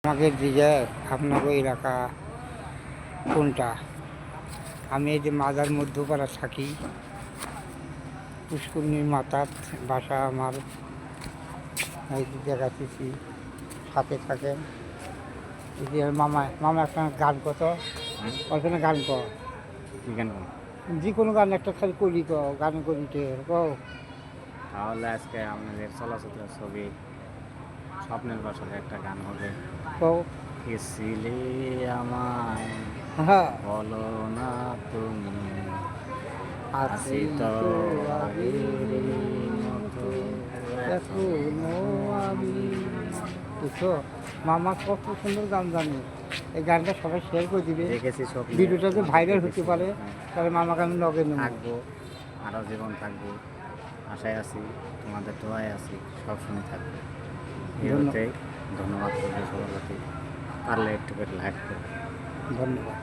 আমাদের দিকে আপনার এলাকা কোনটা? আমি এই যে মাদার মধ্যপাড়া থাকি, পুষ্করণীর মাথার বাসা আমার। এই যে দেখাচ্ছি সাথে থাকেন। এই যে মামা মামা একটা গান কত ওখানে গান কর, যে কোনো গান একটা খালি করি গান করিতে তাহলে আজকে আপনাদের চলচ্চিত্র ছবি স্বপ্নের বাসরে একটা গান হবে। কও। ছিলে আমায় হ্যাঁ, বলো না তুমি, আছি তো তো আগের আগের মতো এখনো আমি। বুঝছো, মামা কত সুন্দর গান জানে। এই গানটা সবাই শেয়ার করে দিবে। দেখেছি স্বপ্নে, ভিডিওটা যে ভাইরাল হতে দেখেছি। পারে, তাহলে মামাকে আমি লগে নেব। থাকবো, আরও জীবন থাকবো, আশায় আছি, তোমাদের দোয়ায় আছি, সবসময় থাকবো। এই হতে ধন্যবাদ করবো সবার প্রতি। পারলে একটু করে লাইক করবো। ধন্যবাদ।